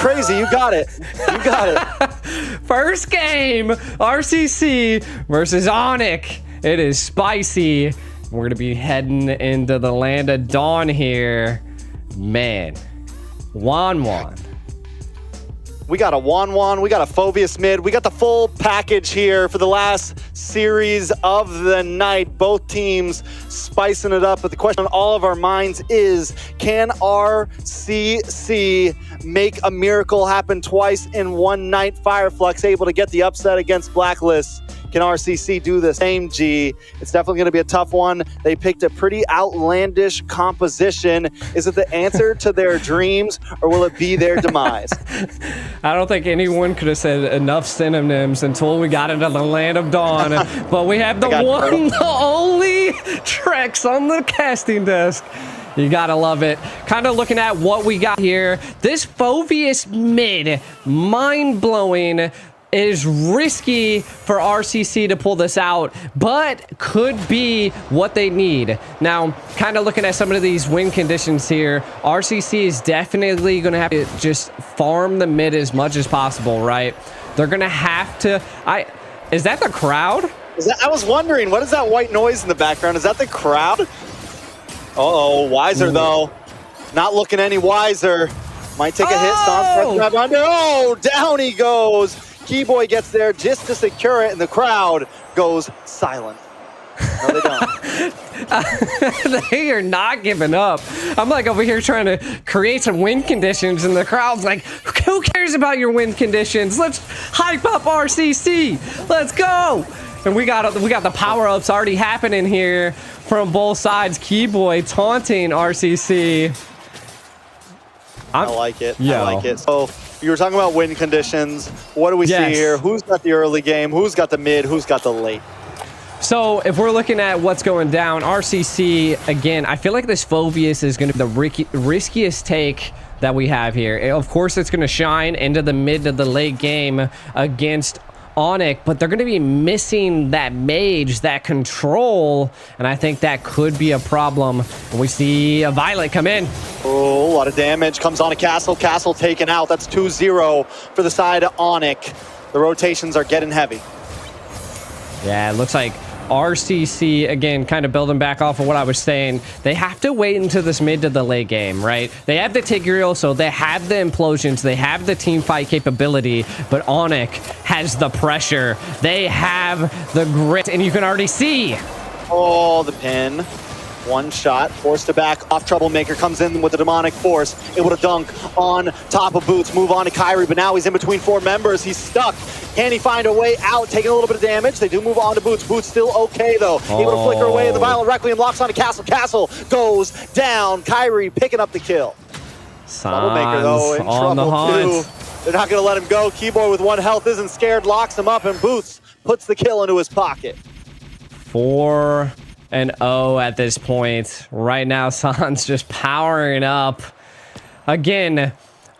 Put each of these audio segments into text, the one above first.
crazy. You got it. You got it. First game, RCC versus Onic. It is spicy. We're going to be heading into the land of dawn here. Man, Juan. We got a Juan, we got a Phoveus mid, we got the full package here for the last series of the night. Both teams spicing it up, but the question on all of our minds is, can RCC make a miracle happen twice in one night? Fireflux able to get the upset against Blacklist. Can RCC do the same, G? It's definitely going to be a tough one. They picked a pretty outlandish composition. Is it the answer to their dreams, or will it be their demise? I don't think anyone could have said enough synonyms until we got into the land of dawn. But we have the one, the only Trex on the casting desk. You gotta love it. Kind of looking at what we got here. This Phoveus mid, mind-blowing. It is risky for RCC to pull this out, but could be what they need. Now, kind of looking at some of these win conditions here, RCC is definitely going to have to just farm the mid as much as possible, right? They're going to have to... Is that the crowd? I was wondering, what is that white noise in the background? Is that the crowd? Uh-oh, Wiser, though. Not looking any wiser. Might take a hit. Oh, down he goes. Keyboy gets there just to secure it, and the crowd goes silent. No, they don't. They are not giving up. I'm like over here trying to create some win conditions, and the crowd's like, who cares about your win conditions? Let's hype up RCC. Let's go. And we got the power-ups already happening here from both sides. Keyboy taunting RCC. I like it. I like it. So you were talking about win conditions. What do we see here? Who's got the early game? Who's got the mid? Who's got the late? So if we're looking at what's going down, RCC, again, I feel like this Phoveus is going to be the riskiest take that we have here. Of course, it's going to shine into the mid to the late game against Onic, but they're going to be missing that mage, that control, and I think that could be a problem. We see a Violet come in. Oh, a lot of damage comes on a Castle. Castle taken out. That's 2-0 for the side of Onic. The rotations are getting heavy. Yeah, it looks like RCC, again, kind of building back off of what I was saying, they have to wait into this mid to the late game, right? They have the Tigreal, so they have the implosions, they have the team fight capability, but Onic has the pressure. They have the grit, and you can already see. Oh, the pin. One shot, forced to back off. Troublemaker comes in with the demonic force, able to dunk on top of Boots, move on to Kairi, but now he's in between four members. He's stuck. Can he find a way out? Taking a little bit of damage. They do move on to Boots. Boots still okay, though. Able to flicker away, and the Violent Requiem locks onto Castle. Castle goes down. Kairi picking up the kill. Troublemaker, though, in trouble, too. They're not going to let him go. Keyboard with 1 health isn't scared, locks him up, and Boots puts the kill into his pocket. 4-0 at this point. Right now, Sans just powering up. Again,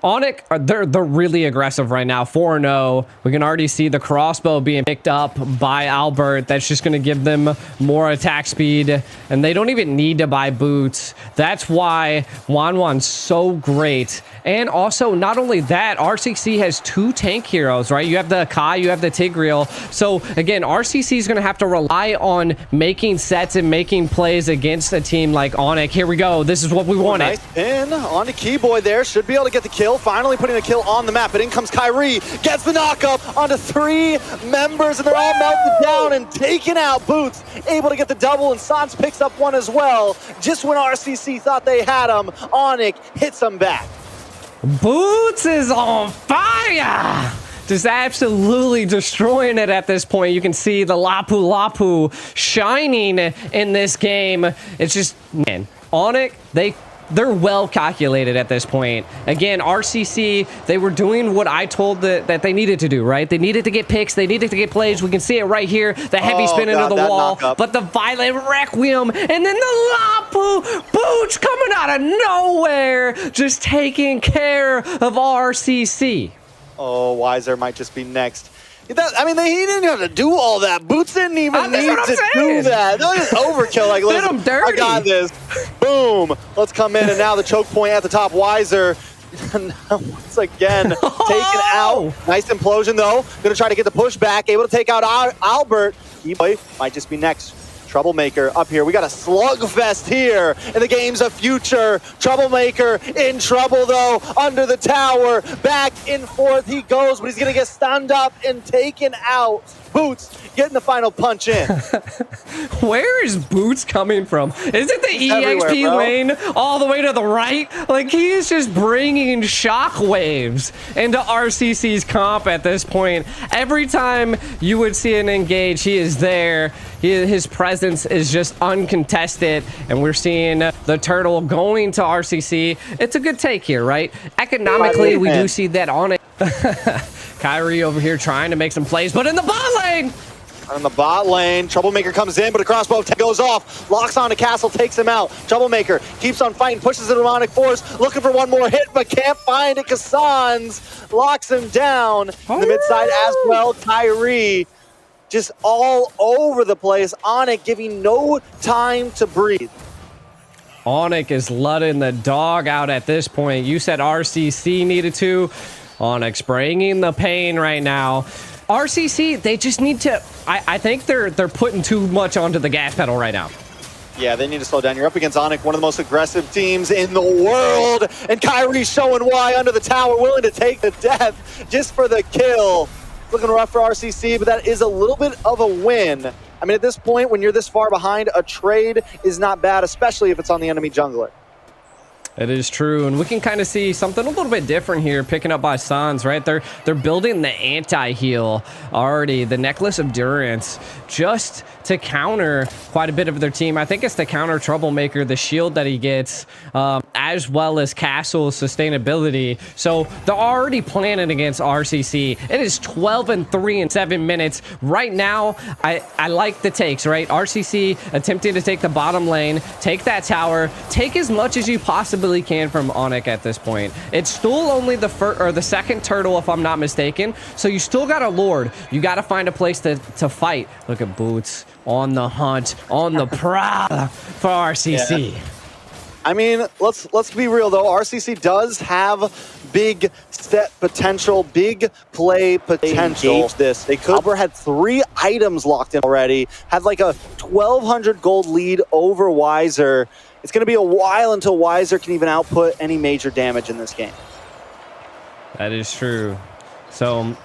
Onic, they're really aggressive right now. 4-0. We can already see the crossbow being picked up by Albert. That's just going to give them more attack speed. And they don't even need to buy boots. That's why Juan's so great. And also, not only that, RCC has 2 tank heroes, right? You have the Kai, you have the Tigreal. So, again, RCC is going to have to rely on making sets and making plays against a team like Onic. Here we go. This is what we wanted. Nice pin on the Keyboy there. Should be able to get the kill. Finally putting a kill on the map, but in comes Kairi, gets the knockup onto 3 members, and they're all melted down and taken out. Boots able to get the double, and Sans picks up 1 as well. Just when RCC thought they had him, Onic hits him back. Boots is on fire! Just absolutely destroying it at this point. You can see the Lapu Lapu shining in this game. It's just, man, Onic, they're well calculated at this point. Again, RCC, they were doing what I told that they needed to do, right? They needed to get picks. They needed to get plays. We can see it right here. The heavy spin into the wall, but the Violent Requiem, and then the Lapu Boots coming out of nowhere, just taking care of RCC. Oh, Wiser might just be next. I mean, he didn't have to do all that. Boots didn't even need to do that. That was overkill. Like, listen, I got this. Boom. Let's come in, and now the choke point at the top. Wiser once again taken out. Nice implosion though. Gonna try to get the push back. Able to take out Albert. E-boy might just be next. Troublemaker up here. We got a slugfest here in the games of future. Troublemaker in trouble though, under the tower. Back and forth he goes, but he's gonna get stunned up and taken out. Boots getting the final punch in. Where is Boots coming from? Is it the EXP lane all the way to the right? Like, he is just bringing shockwaves into RCC's comp at this point. Every time you would see an engage, he is there. His presence is just uncontested, and we're seeing the turtle going to RCC. It's a good take here, right? Economically, we do see that on it. Kairi over here trying to make some plays, but in the bot lane! On the bot lane, Troublemaker comes in, but a crossbow goes off. Locks on to Castle, takes him out. Troublemaker keeps on fighting, pushes it to Onic Force, looking for one more hit, but can't find it. Kassan's locks him down. In the mid side as well, Kairi just all over the place. Onic giving no time to breathe. Onic is letting the dog out at this point. You said RCC needed to. Onyx bringing the pain right now. RCC, they just need to. I think they're putting too much onto the gas pedal right now. Yeah, they need to slow down. You're up against Onic, one of the most aggressive teams in the world, and Kairi showing why under the tower, willing to take the death just for the kill. Looking rough for RCC, but that is a little bit of a win. I mean, at this point, when you're this far behind, a trade is not bad, especially if it's on the enemy jungler. It is true, and we can kind of see something a little bit different here, picking up by Sans, right? They're building the anti-heal already, the Necklace of Durance, just to counter quite a bit of their team. I think it's to counter Troublemaker, the shield that he gets, as well as Castle's sustainability. So they're already planning against RCC. It is 12-3 in 7 minutes. Right now, I like the takes, right? RCC attempting to take the bottom lane, take that tower, take as much as you possibly can from Onic at this point. It's still only the second turtle, if I'm not mistaken. So you still got a Lord. You got to find a place to fight. Look at Boots on the hunt, on the prowl for RCC. Yeah. I mean, let's be real though. RCC does have big step potential, big play potential. They could. Albert had 3 items locked in already. Had like a 1,200 gold lead over Wiser. It's going to be a while until Wiser can even output any major damage in this game. That is true. So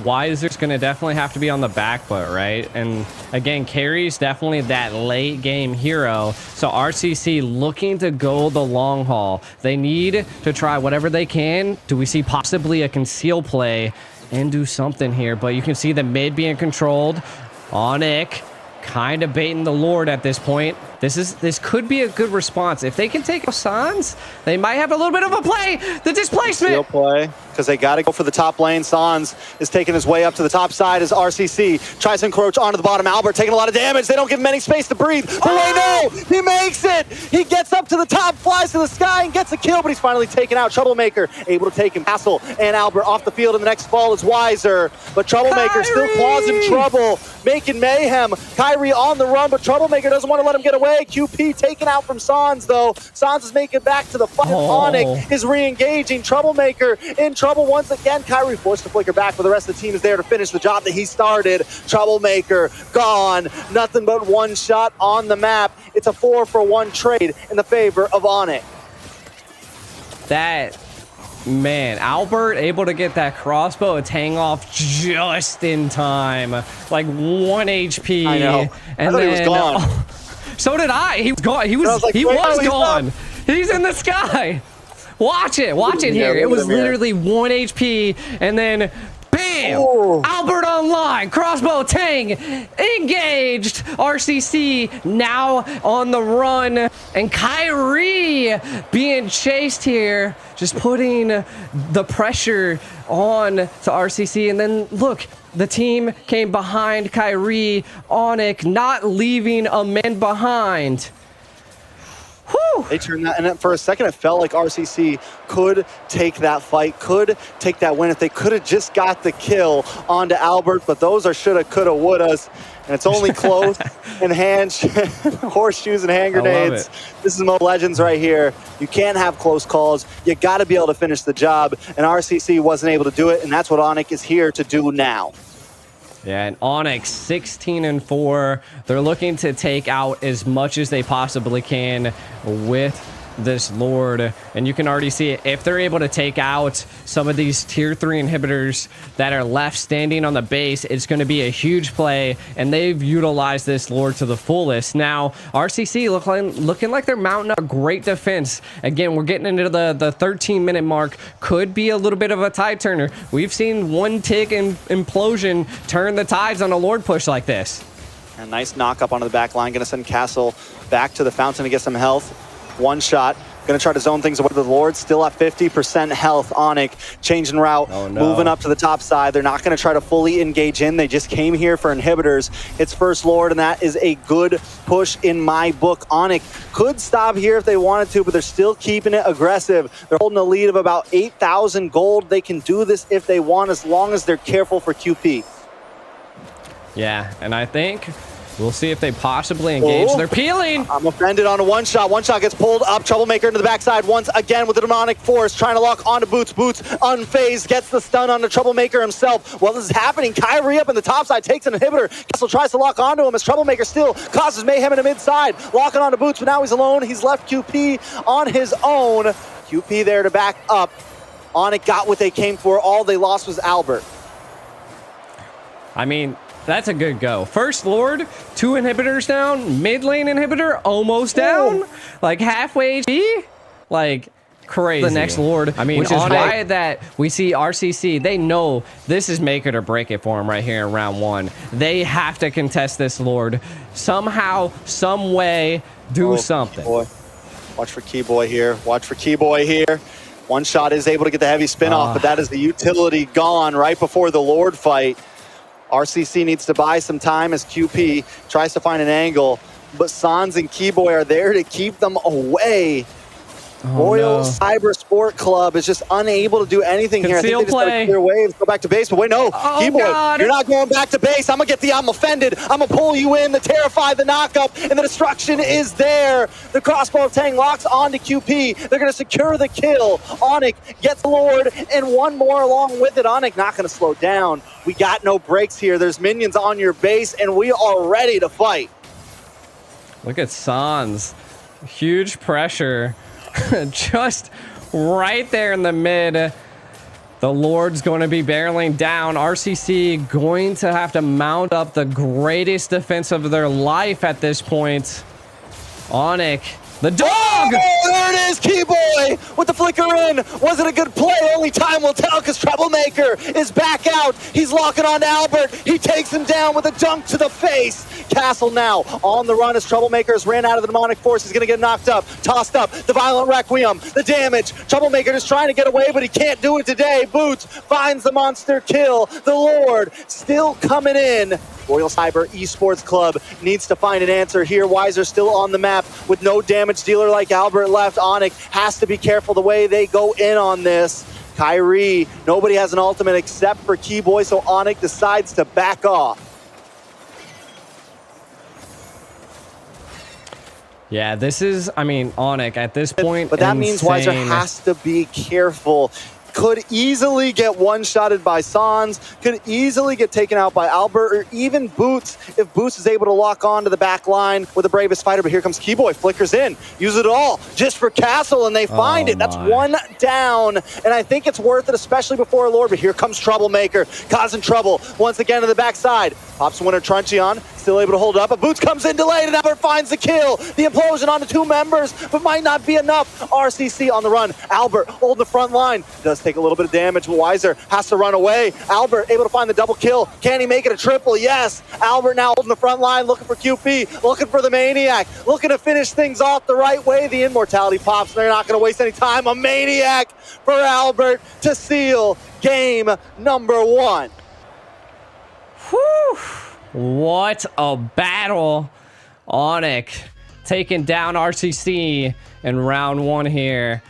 Wiser's going to definitely have to be on the back foot, right? And again, Kairi's definitely that late game hero. So RCC looking to go the long haul. They need to try whatever they can. Do we see possibly a conceal play and do something here? But you can see the mid being controlled. Onic kind of baiting the Lord at this point. This could be a good response. If they can take Sans, they might have a little bit of a play. The displacement. Steal play, because they got to go for the top lane. Sans is taking his way up to the top side as RCC tries to encroach onto the bottom. Albert taking a lot of damage. They don't give him any space to breathe. Oh, no! He makes it! He gets up to the top, flies to the sky, and gets a kill, but he's finally taken out. Troublemaker able to take him. Castle and Albert off the field, and the next fall is Wiser. But Troublemaker Kairi! still causing trouble, making mayhem. Kairi on the run, but Troublemaker doesn't want to let him get away. QP taken out from Sans, though. Sans is making it back to the fight. Onic is re-engaging. Troublemaker in trouble once again. Kairi forced to flicker back, but the rest of the team is there to finish the job that he started. Troublemaker gone. Nothing but one shot on the map. It's a 4-for-1 trade in the favor of Onic. That, man, Albert able to get that crossbow to hang off just in time. Like 1 HP. I know. And I thought he was gone. So did I. He was gone. He was gone. He's in the sky. Watch it here. It was literally 1 HP, and then bam! Ooh. Albert online. Crossbow Tang engaged. RCC now on the run, and Kairi being chased here, just putting the pressure on to RCC, and then look. The team came behind Kairi, Onic, not leaving a man behind. Whew. They turned that, and then for a second it felt like RCC could take that fight, could take that win if they could have just got the kill onto Albert, but those are shoulda, coulda, wouldas, and it's only close and horseshoes and hand grenades. This is Mobile Legends right here. You can't have close calls. You got to be able to finish the job, and RCC wasn't able to do it, and that's what Onic is here to do now. Yeah, and Onic 16-4. They're looking to take out as much as they possibly can with this Lord, and you can already see it. If they're able to take out some of these tier 3 inhibitors that are left standing on the base, it's going to be a huge play, and they've utilized this Lord to the fullest. Now RCC looking like they're mounting a great defense. Again, we're getting into the 13-minute mark. Could be a little bit of a tide turner. We've seen one tick and implosion turn the tides on a Lord push like this. A nice knock up onto the back line, gonna send Castle back to the fountain to get some health. One shot, gonna try to zone things away with the Lord, still at 50% health. Onic changing route, moving up to the top side. They're not gonna try to fully engage in. They just came here for inhibitors. It's first Lord, and that is a good push in my book. Onic could stop here if they wanted to, but they're still keeping it aggressive. They're holding a lead of about 8,000 gold. They can do this if they want, as long as they're careful for QP. Yeah, and I think we'll see if they possibly engage. They're peeling. I'm offended on a one shot. One shot gets pulled up. Troublemaker into the backside once again with the demonic force, trying to lock onto Boots. Boots unfazed, gets the stun on the Troublemaker himself. While this is happening, Kairi up in the top side takes an inhibitor. Castle tries to lock onto him as Troublemaker still causes mayhem in the mid side. Locking onto Boots, but now he's alone. He's left QP on his own. QP there to back up. Onic got what they came for. All they lost was Albert. I mean, that's a good go. First Lord, 2 inhibitors down, mid lane inhibitor almost down, like halfway HP, like crazy. The next Lord, I mean, which is why that we see RCC, they know this is make it or break it for them right here in round 1. They have to contest this Lord somehow, some way, do something. Boy. Watch for Keyboy here. Watch for Keyboy here. One shot is able to get the heavy spin off, but that is the utility gone right before the Lord fight. RCC needs to buy some time as QP tries to find an angle, but Sans and Keyboy are there to keep them away. Royal Cyber Sport Club is just unable to do anything here. I think they just gotta clear waves, go back to base, but wait, no. Keyboy, you're not going back to base. I'm offended. I'm gonna pull you in, the Terrify, the knockup, and the destruction is there. The crossbow of Tang locks onto QP. They're gonna secure the kill. Onic gets the Lord, and one more along with it. Onic not gonna slow down. We got no breaks here. There's minions on your base, and we are ready to fight. Look at Sans. Huge pressure. Just right there in the mid. The Lord's going to be barreling down. RCC going to have to mount up the greatest defense of their life at this point. Onic, the dog! Oh, there it is, Keyboy with the flicker in. Was it a good play? Only time will tell, because Troublemaker is back out. He's locking on to Albert. He takes him down with a dunk to the face. Castle now on the run as Troublemaker has ran out of the demonic force. He's going to get knocked up, tossed up. The violent requiem, the damage. Troublemaker just trying to get away, but he can't do it today. Boots finds the monster kill. The Lord still coming in. Royal Cyber Esports Club needs to find an answer here. Weiser still on the map with no damage dealer like Albert left. Onic has to be careful the way they go in on this. Kairi, nobody has an ultimate except for Keyboy, so Onic decides to back off. Yeah, this is, I mean, Onic at this point. But that means Weiser has to be careful. Could easily get one-shotted by Sans, could easily get taken out by Albert, or even Boots, if Boots is able to lock on to the back line with the bravest fighter. But here comes Keyboy, flickers in, use it all, just for Castle, and they find it. That's one down, and I think it's worth it, especially before Lord. But here comes Troublemaker, causing trouble once again to the backside. Pops Winter Truncheon, still able to hold up, but Boots comes in delayed, and Albert finds the kill. The implosion onto 2 members, but might not be enough. RCC on the run. Albert holding the front line. Does take a little bit of damage, but Weiser has to run away. Albert able to find the double kill. Can he make it a triple? Yes. Albert now holding the front line, looking for QP, looking for the Maniac, looking to finish things off the right way. The immortality pops, and they're not going to waste any time. A Maniac for Albert to seal game number 1. Whew. What a battle. Onic taking down RCC in round 1 here.